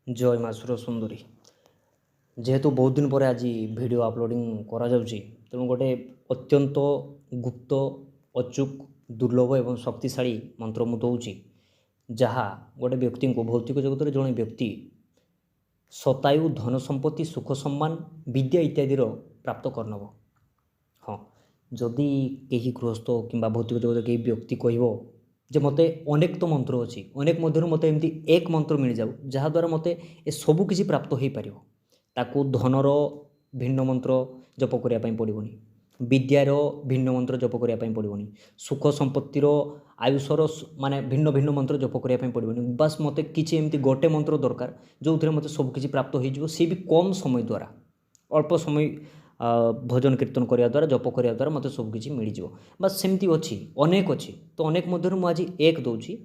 जय माँ सुर सुंदरी जेहेतु बहुत दिन पर आज वीडियो अपलोडिंग करा जाउची तेणु गोटे अत्यंत गुप्त अचूक दुर्लभ एवं शक्तिशाली मंत्र मु दौची जहाँ गोटे व्यक्ति को भौतिक जगत में जड़े व्यक्ति शतायु धन संपत्ति सुख सम्मान विद्या इत्यादि प्राप्त करनब। हाँ जदि कहीं गृहस्थ कि भौतिक जगत कहीं व्यक्ति कह जे मते अनेक तो मंत्र अच्छी अनेक मध्य मत एमती एक मंत्र मिल जाऊ जहाद्वारा मत ए सबू किसी प्राप्त हो पार ताकू धनर भिन्न मंत्र जप करने पड़ोनी विद्यार भिन्न मंत्र जप करने पड़ोनी सुख संपत्तिर आयुषर माने भिन्न भिन्न मंत्र जप करने पड़ोनी बास मत किसी एमती गोटे मंत्र दरकार जो थे मत सबकि प्राप्त हो सी भी कम समय द्वारा अल्प समय भजन कीर्तन करने द्वारा जप करने द्वारा मत सबकि मिलज बस सेमती अच्छी अनेक अच्छी तो अनेक मध्य मुझे एक दूची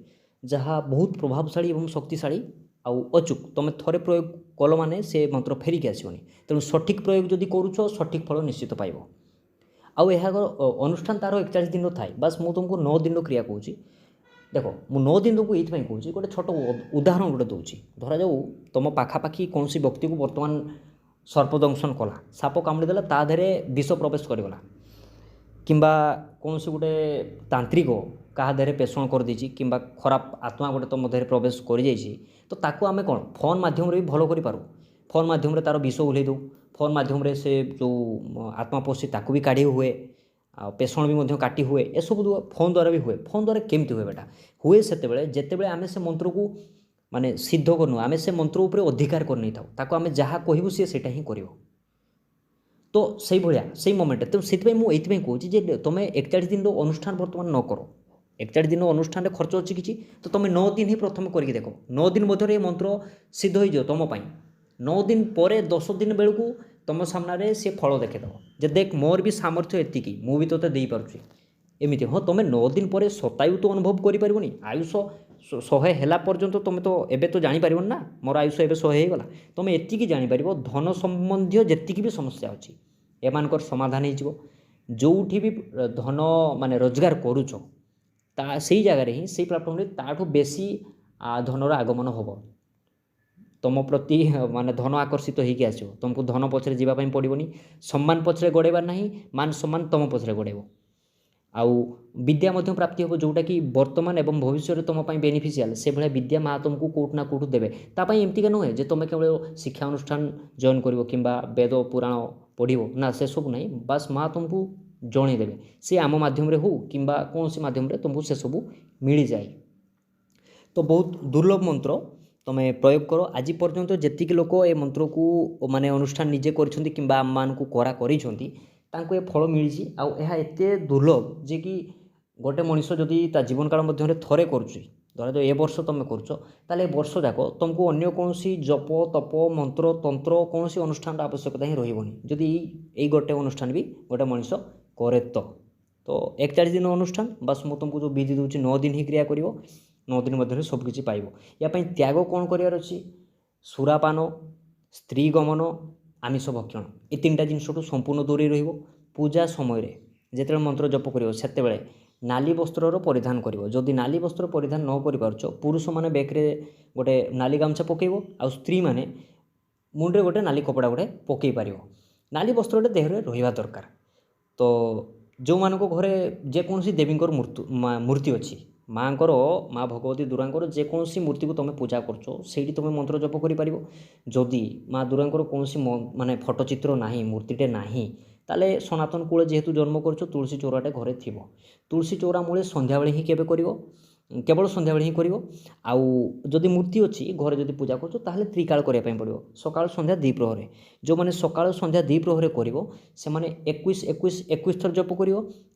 जहाँ बहुत प्रभावशाली और शक्तिशाली आउ अचूक तुम थरे प्रयोग कल माने से मंत्र फेरिक आसबनी तेणु सठिक प्रयोग जदि करुछ सठिक फल निश्चित पाइब। आउ अनुष्ठान तार 41 दिन थाए बास मु तुमको 9 दिन क्रिया कहूँ देख मु 9 दिन को ये कहूँ गोटे छोट उदाहरण गोटे दूसरी धरा जाऊ तुम पाखापाखि कौन व्यक्ति को बर्तमान सर्पदंशन कला साप कामुड़ीदेला ता देहरे विष प्रवेश करगला किंबा कौन गोटे तांत्रिक क्या देहरे पेषण कर देछि किंबा खराब आत्मा गोटे तुम देहरे प्रवेश कर जाइछि तो ताकू आमे कौन फोन माध्यम रे भी भल करि पारू फोन माध्यम रे तार विष उल्हे दो फोन माध्यम रे से जो आत्मा पशी ताकू भी काढ़ी हुए पेषण भी मध्य काटी हुए ए सब फोन द्वारा भी हुए फोन द्वारा केमती हुए बेटा हुए सेतेबेले जेतेबेले आमे से मंत्र को माने सिद्ध करनु आमे से मंत्र उपरे अधिकार कर नहीं थाउ ताकू आमे जहा कहबू सी सेटा ही करिवो तो से भाया से मोमेंट तो से कहूँ जे तुम 41 दिन अनुष्ठान बर्तमान न कर 41 दिन अनुष्ठान खर्च अच्छी किसी तो तुम 9 दिन ही प्रथम करके देख 9 दिन मध्य मंत्र सिद्ध हो तुम 9 दिन पर 10 दिन बेलू तुम सामने सी फल देखेदेव जे देख मोर भी सामर्थ्य एतिकी मु भी तोते दे पारुछि एमती हाँ तुम 9 दिन पर शतायु तो अनुभव करें आयुष 100 है पर्यंत तुम तो एबे तो जापर ना मोर आयुष एवं 100 होगला तुम एतिकी जापर धन संबंधी जी भी समस्या अच्छी एमानकर समाधान हो जोठी भी धन माने रोजगार करुच से जगार ही से प्लाटफर्म ताठू बेसी धनर आगमन हम तुम प्रति माने धन आकर्षित होगी आसो तुमको धन पछरे जावाई पड़ोनी सम्मान पछरे गड़ेबार ना मान सम्मान तुम पछरे गड़ेब आउ विद्या मध्य प्राप्ति हम जोटा कि वर्तमान एवं भविष्य में तुम बेनिफिशियल से भाया विद्या माँ तुमको कौट ना कौटू देवे तापाई एमतीका नुहे जे तुम केवल शिक्षा अनुष्ठान जॉइन कर वेद पुराण पढ़ो ना से सब ना बास माँ तुमको जनईदेवे सी आम मध्यम हो कि कौन सी मध्यम तुमको से सब मिल जाए तो बहुत दुर्लभ मंत्र तुम्हें प्रयोग करो आज पर्यंत जी लोक ए मंत्र को माने अनुष्ठान निजे कर फल मिली आते दुर्लभ जे कि गोटे मनीष जदि जीवन काल मध्य थरे करुच्ची धरा जो ए वर्ष तुम करें वर्ष जाक तुमको अन्य कौन जप तप मंत्र तंत्र कौन अनुष्ठान आवश्यकता ही रही जदि यही गोटे अनुष्ठान भी गोटे मनीष करे तो 41 दिन अनुष्ठान बस मुझे तुमको जो विधि दूसरी 9 दिन ही क्रिया कर 9 दिन मध्य सबकि पाइब या त्याग कौन करार अच्छी सुरापान स्त्री गमन आमिष भक्षण ये 3टा जिनसू संपूर्ण दूरी पूजा समय जिते मंत्र जप कर नाली वस्त्र परिधान कर जदि नाली वस्त्र परिधान न कर पुरुष मैंने बेक्रे गोटे नाली गामछा पकेब आ स्त्री मैंने मुंडे गोटे नाली कपड़ा गोटे पकई पार नाली वस्त्र देहरे रहा दरकार तो जो मान घरे जेकोसी देवी मूर्ति अच्छी माँ भगवती दुर्गांकर जेकोसी मूर्ति को तुम पूजा कर तुम मंत्र जप कर जदि माँ दुर्गांकर कौन माने फटोचित्र ना मूर्तिटे ना ताले सनातन कूल जेहेतु जन्म कर तुलसी चौराटे घरे थी तुलसी चौरा मूले संध्या बेले ही केवल संध्या बेले ही कर जदि मूर्ति अच्छी घरे जदि पूजा कर त्रिकाल करने पड़ो सकाल संध्या द्विप्रहरे जो मैंने सकाल संध्या द्विप्रहरे कर से 21 थर जप कर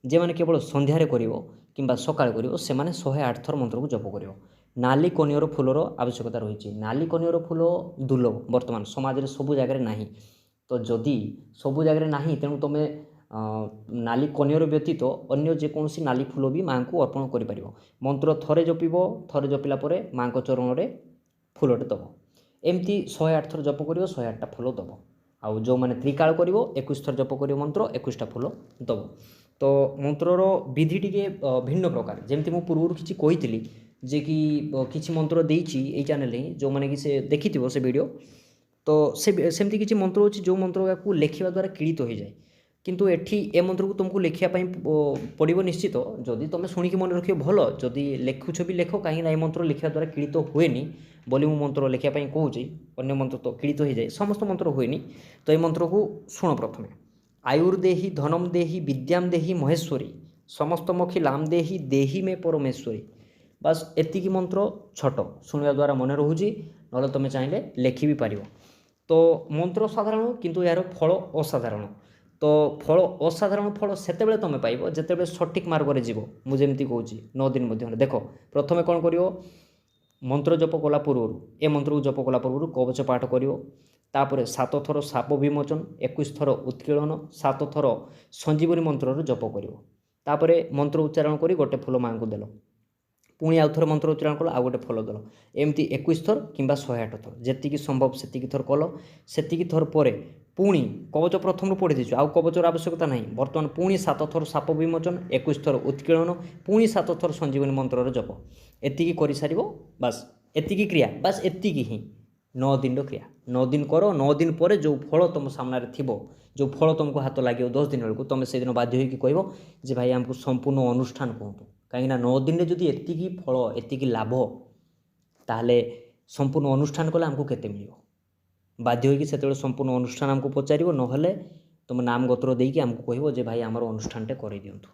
जे मैंने केवल संध्यारे कर कि सकाल कर से 108 थर मंत्र को जप कर नाली कनियर फूलर आवश्यकता रही नाली कनियर फूल दुर्लभ बर्तमान समाज में सबू जगह ना तो जदि सबू जगह ना तेणु तुम नाली कनियर व्यतीत अन्य जेकोसी नाली फूल भी माँ को अर्पण कर मंत्र थरे जपिब थरे जपिला माँ चरण में फूलटे दब एमती 108 थर जप कर 108टा फूल दब आउ जो मैंने त्रिकाल कर 21 थर जप कर मंत्र 21टा फूल दब तो मंत्रर विधि टी भिन्न प्रकार जमती मु पूर्व किसी कही ଯେ କି କିଛି ମନ୍ତ୍ର ଦେଇଛି ଏଇ ଚ୍ୟାନେଲରେ जो मैंने कि से देखी से वीडियो तो सेमती किसी मंत्र अच्छी जो मंत्र को लेखिवा द्वारा किड़ित हो जाए किंतु एठी ए मंत्र को तुमको लेखिया पड़ो निश्चित जदि तुम शुणिकी मन रख भल जदि लेखुछ भी लेख कहीं ए मंत्र लेखा द्वारा किड़ित हुएनि बोली मु मंत्र लेखापी कहूँ अन्य मंत्र तो किड़ित हो जाए समस्त मंत्र हुएनि तो ये मंत्र को शुण प्रथमे आयुर्देही धनम देही विद्याम देही महेश्वरी समस्त मखी लाम देही देही में परमेश्वरी बास एतिकी मंत्र छोट शुणा द्वारा मन रोचे ना तुम चाहिए लेखि भी पार तो मंत्र साधारण किंतु यार फल असाधारण तो फल असाधारण फल सेतेबेले तुम पाइब जेतेबेले सठिक मार्ग जीव मुझे कहूँ 9 दिन मध्य देख प्रथमे कौन कर मंत्र जप कला पूर्व ए मंत्र को जप कला पूर्व कवच पाठ कर तापर 7 थर साप विमोचन 21 थर उत्कीर्णन 7 थर संजीवनी मंत्र जप कर मंत्र उच्चारण कर गोटे फूल माँ को देल पुणी आउ थर मंत्र उच्चारण कल आ गोटे फल देल एमती 21 थर कि 108 थर जी संभव से थर कल से थर पर पुणी कवच प्रथम पढ़ी दीचु आउ कवचर आवश्यकता नहीं बर्तमान पुणी 7 थर साप विमोचन 21 थर उत्कीर्णन पुणी 7 थर संजीवनी मंत्र जप एतिकी कर सार बास एतिकी क्रिया बास एतिकी ही 9 दिन क्रिया 9 दिन कर 9 दिन पर जो फल तुम सामने थी जो फल तुमको हाथ लगे 10 दिन बेलू तुम से दिन बाध्य होगी कह जे भाई आमको संपूर्ण अनुष्ठान कहतु कहीं 9 दिन में जदि एतिकी फल एतिकी लाभ ताहले संपूर्ण अनुष्ठान कले आमको केते मिलियो बाध्य होगी से संपूर्ण अनुष्ठान आमको पचार ना तुम नाम गोत्र देकी आमको कह जे भाई आमर अनुष्ठान कर दिंतु।